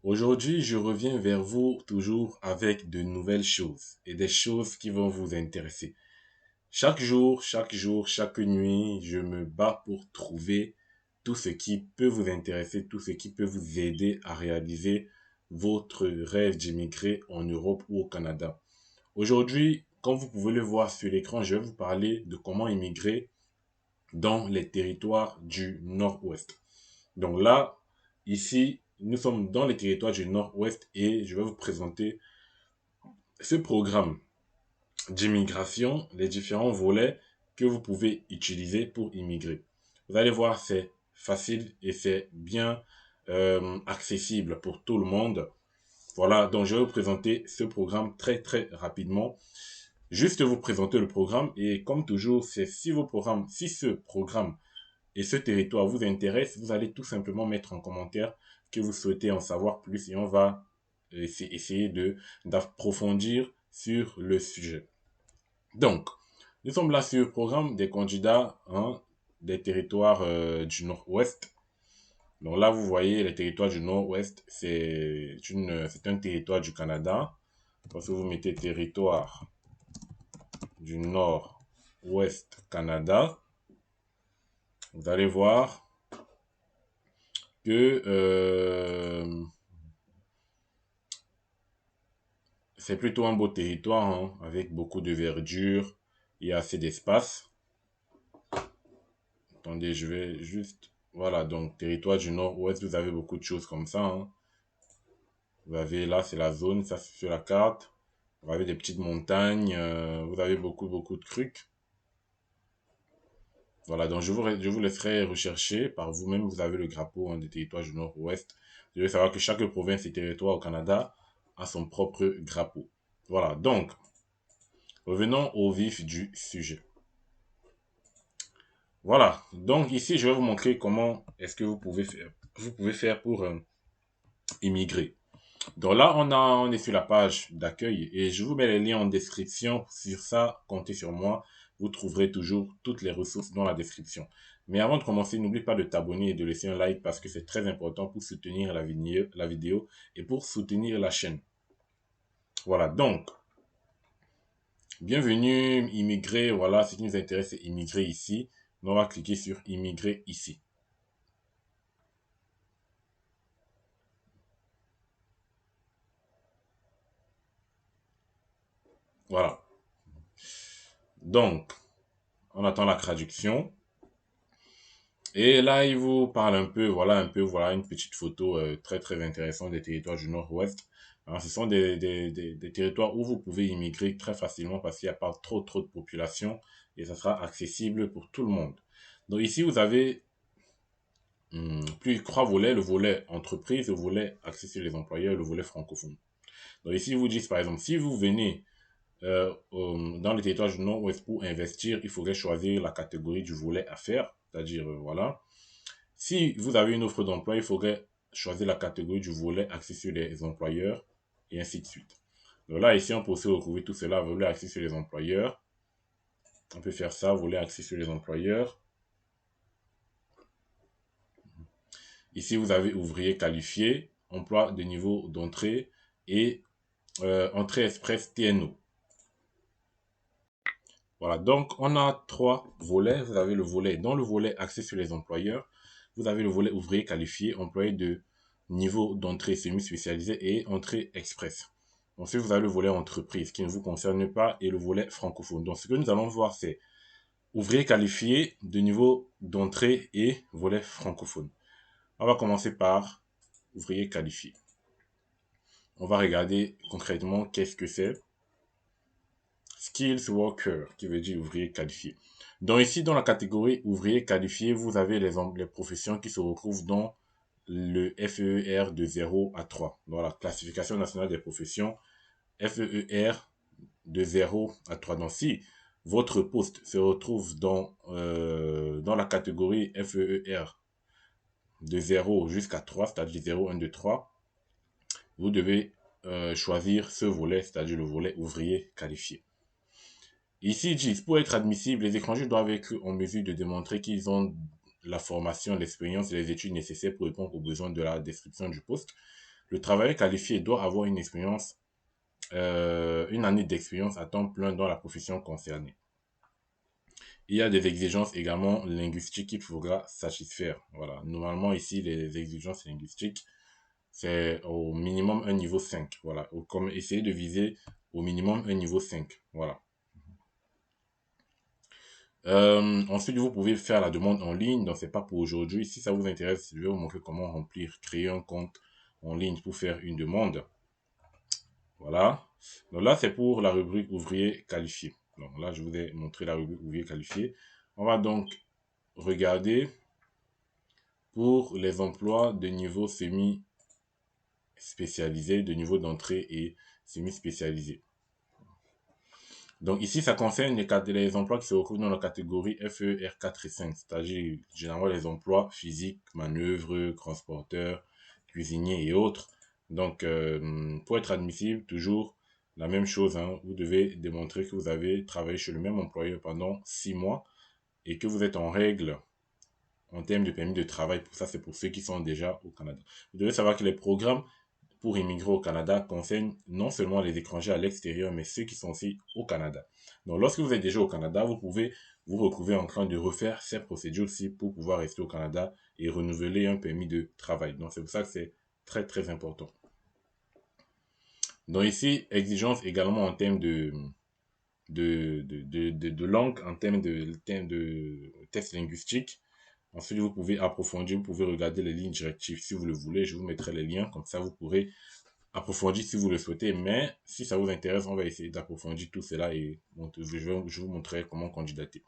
Aujourd'hui, je reviens vers vous toujours avec de nouvelles choses et des choses qui vont vous intéresser. Chaque nuit, je me bats pour trouver tout ce qui peut vous intéresser, tout ce qui peut vous aider à réaliser votre rêve d'immigrer en Europe ou au Canada. Aujourd'hui, comme vous pouvez le voir sur l'écran, je vais vous parler de comment immigrer dans les territoires du Nord-Ouest. Donc là, ici, nous sommes dans les territoires du Nord-Ouest et je vais vous présenter ce programme d'immigration, les différents volets que vous pouvez utiliser pour immigrer. Vous allez voir, c'est facile et c'est bien accessible pour tout le monde. Voilà, donc je vais vous présenter ce programme très rapidement. Juste vous présenter le programme et comme toujours, c'est si ce programme et ce territoire vous intéresse, vous allez tout simplement mettre en commentaire que vous souhaitez en savoir plus et on va essayer d'approfondir sur le sujet. Donc, nous sommes là sur le programme des candidats des territoires du Nord-Ouest. Donc là, vous voyez les territoires du Nord-Ouest, c'est un territoire du Canada. Parce que vous mettez territoire du Nord-Ouest Canada, vous allez voir que c'est plutôt un beau territoire avec beaucoup de verdure et assez d'espace. Attendez, je vais juste... Voilà, donc territoire du Nord-Ouest, vous avez beaucoup de choses comme ça. Vous avez là, c'est la zone, ça c'est sur la carte. Vous avez des petites montagnes, vous avez beaucoup de trucs. Voilà, donc je vous laisserai rechercher par vous-même. Vous avez le drapeau des territoires du Nord-Ouest. Vous devez savoir que chaque province et territoire au Canada a son propre drapeau. Voilà, donc, revenons au vif du sujet. Voilà, donc ici, je vais vous montrer comment est-ce que vous pouvez faire pour immigrer. Donc là, on est sur la page d'accueil et je vous mets les liens en description. Sur ça, comptez sur moi. Vous trouverez toujours toutes les ressources dans la description. Mais avant de commencer, n'oublie pas de t'abonner et de laisser un like parce que c'est très important pour soutenir la vidéo et pour soutenir la chaîne. Voilà, donc, bienvenue, immigrer. Voilà, ce qui nous intéresse, c'est immigrer ici. On va cliquer sur immigrer ici. Voilà. Donc, on attend la traduction. Et là, il vous parle voilà une petite photo très intéressante des territoires du Nord-Ouest. Alors, ce sont des territoires où vous pouvez immigrer très facilement parce qu'il n'y a pas trop de population et ça sera accessible pour tout le monde. Donc ici, vous avez plus trois volets, le volet entreprise, le volet accès sur les employeurs et le volet francophone. Donc ici, ils vous disent par exemple, si vous venez dans les territoires du Nord-Ouest pour investir, il faudrait choisir la catégorie du volet affaires, c'est-à-dire, voilà. Si vous avez une offre d'emploi, il faudrait choisir la catégorie du volet axé sur les employeurs et ainsi de suite. Donc là, ici, on peut aussi retrouver tout cela, volet axé sur les employeurs. On peut faire ça, volet axé sur les employeurs. Ici, vous avez ouvrier qualifié, emploi de niveau d'entrée et entrée express TNO. Voilà, donc on a trois volets. Vous avez le volet, dans le volet axé sur les employeurs, vous avez le volet ouvrier qualifié, employé de niveau d'entrée semi-spécialisé et entrée express. Ensuite, vous avez le volet entreprise qui ne vous concerne pas et le volet francophone. Donc, ce que nous allons voir, c'est ouvrier qualifié de niveau d'entrée et volet francophone. On va commencer par ouvrier qualifié. On va regarder concrètement qu'est-ce que c'est. Skills worker, qui veut dire ouvrier qualifié. Donc ici, dans la catégorie ouvrier qualifié, vous avez les professions qui se retrouvent dans le FEER de 0 à 3. Dans la classification nationale des professions, FEER de 0 à 3. Donc si votre poste se retrouve dans la catégorie FEER de 0 jusqu'à 3, c'est-à-dire 0, 1, 2, 3, vous devez choisir ce volet, c'est-à-dire le volet ouvrier qualifié. Ici, ils disent, pour être admissibles, les étrangers doivent être en mesure de démontrer qu'ils ont la formation, l'expérience et les études nécessaires pour répondre aux besoins de la description du poste. Le travailleur qualifié doit avoir une expérience, une année d'expérience à temps plein dans la profession concernée. Il y a des exigences également linguistiques qu'il faudra satisfaire. Voilà. Normalement, ici, les exigences linguistiques, c'est au minimum un niveau 5. Voilà. Comme essayer de viser au minimum un niveau 5. Voilà. Ensuite, vous pouvez faire la demande en ligne. Donc, c'est pas pour aujourd'hui. Si ça vous intéresse, je vais vous montrer comment remplir, créer un compte en ligne pour faire une demande. Voilà. Donc là, c'est pour la rubrique ouvrier qualifié. Donc là, je vous ai montré la rubrique ouvrier qualifié. On va donc regarder pour les emplois de niveau semi-spécialisé, de niveau d'entrée et semi-spécialisé. Donc ici, ça concerne les emplois qui se retrouvent dans la catégorie FE, R4 et 5, c'est-à-dire généralement les emplois physiques, manœuvres, transporteurs, cuisiniers et autres. Donc, pour être admissible, toujours la même chose, hein, vous devez démontrer que vous avez travaillé chez le même employeur pendant 6 mois et que vous êtes en règle en termes de permis de travail. Pour ça, c'est pour ceux qui sont déjà au Canada. Vous devez savoir que les programmes pour immigrer au Canada concernent non seulement les étrangers à l'extérieur, mais ceux qui sont aussi au Canada. Donc, lorsque vous êtes déjà au Canada, vous pouvez vous retrouver en train de refaire ces procédures-ci pour pouvoir rester au Canada et renouveler un permis de travail. Donc, c'est pour ça que c'est très, très important. Donc, ici, exigence également en termes de langue, en termes de tests linguistiques. Ensuite, vous pouvez approfondir, vous pouvez regarder les lignes directives si vous le voulez. Je vous mettrai les liens, comme ça vous pourrez approfondir si vous le souhaitez. Mais si ça vous intéresse, on va essayer d'approfondir tout cela et je vous montrerai comment candidater.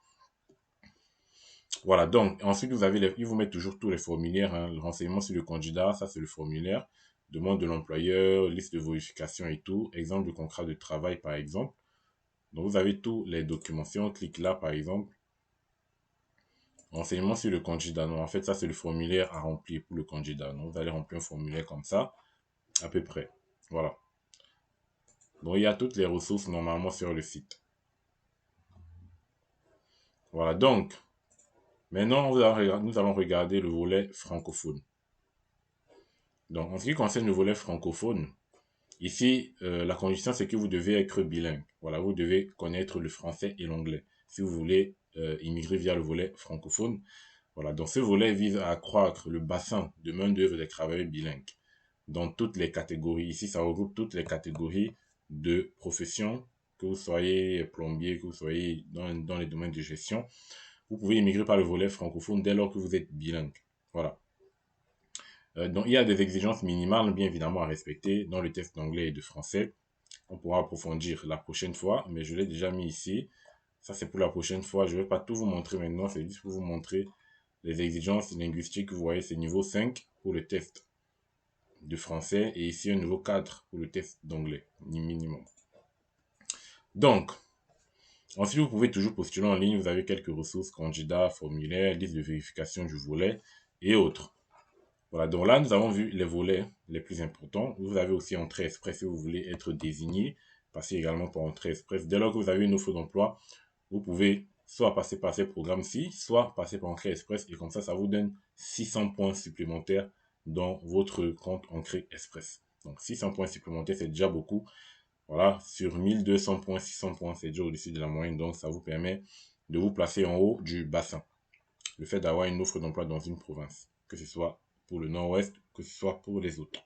Voilà, donc ensuite ils vous mettent toujours tous les formulaires, hein, le renseignement sur le candidat, ça c'est le formulaire, demande de l'employeur, liste de vérification et tout, exemple de contrat de travail par exemple. Donc vous avez tous les documents. Si on clique là par exemple, renseignement sur le candidat. Non, en fait, ça, c'est le formulaire à remplir pour le candidat. Donc, vous allez remplir un formulaire comme ça, à peu près. Voilà. Donc, il y a toutes les ressources normalement sur le site. Voilà. Donc, maintenant, nous allons regarder le volet francophone. Donc, en ce qui concerne le volet francophone, ici, la condition, c'est que vous devez être bilingue. Voilà, vous devez connaître le français et l'anglais. Si vous voulez immigrer via le volet francophone, voilà, donc ce volet vise à accroître le bassin de main-d'œuvre des travailleurs bilingues dans toutes les catégories. Ici, ça regroupe toutes les catégories de professions, que vous soyez plombier, que vous soyez dans les domaines de gestion. Vous pouvez immigrer par le volet francophone dès lors que vous êtes bilingue. Voilà. Donc, il y a des exigences minimales, bien évidemment, à respecter dans le test d'anglais et de français. On pourra approfondir la prochaine fois, mais je l'ai déjà mis ici. Ça, c'est pour la prochaine fois. Je ne vais pas tout vous montrer maintenant, c'est juste pour vous montrer les exigences linguistiques. Vous voyez, c'est niveau 5 pour le test de français et ici un niveau 4 pour le test d'anglais, minimum. Donc, ensuite, vous pouvez toujours postuler en ligne. Vous avez quelques ressources, candidats, formulaires, liste de vérification du volet et autres. Voilà, donc là, nous avons vu les volets les plus importants. Vous avez aussi entrée express si vous voulez être désigné. Passez également par entrée express. Dès lors que vous avez une offre d'emploi, vous pouvez soit passer par ces programmes-ci, soit passer par entrée express. Et comme ça vous donne 600 points supplémentaires dans votre compte entrée express. Donc 600 points supplémentaires, c'est déjà beaucoup. Voilà, sur 1200 points, 600 points, c'est déjà au-dessus de la moyenne. Donc ça vous permet de vous placer en haut du bassin. Le fait d'avoir une offre d'emploi dans une province, que ce soit pour le nord-ouest, que ce soit pour les autres.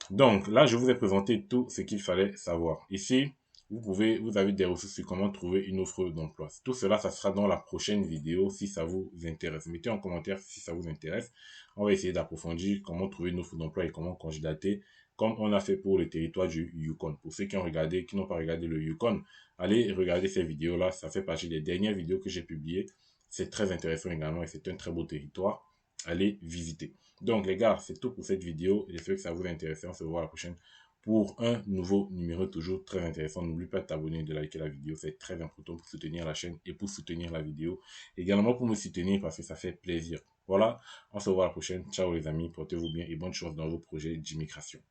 Donc là, je vous ai présenté tout ce qu'il fallait savoir. Ici, vous avez des ressources sur comment trouver une offre d'emploi. Tout cela, ça sera dans la prochaine vidéo si ça vous intéresse. Mettez en commentaire si ça vous intéresse. On va essayer d'approfondir comment trouver une offre d'emploi et comment candidater, comme on a fait pour le territoire du Yukon. Pour ceux qui ont regardé, qui n'ont pas regardé le Yukon, allez regarder ces vidéos-là. Ça fait partie des dernières vidéos que j'ai publiées. C'est très intéressant également et c'est un très beau territoire. Allez visiter. Donc les gars, c'est tout pour cette vidéo. J'espère que ça vous a intéressé. On se voit la prochaine pour un nouveau numéro toujours très intéressant. N'oublie pas de t'abonner, de liker la vidéo. C'est très important pour soutenir la chaîne et pour soutenir la vidéo. Également pour me soutenir parce que ça fait plaisir. Voilà, on se voit la prochaine. Ciao les amis, portez-vous bien et bonne chance dans vos projets d'immigration.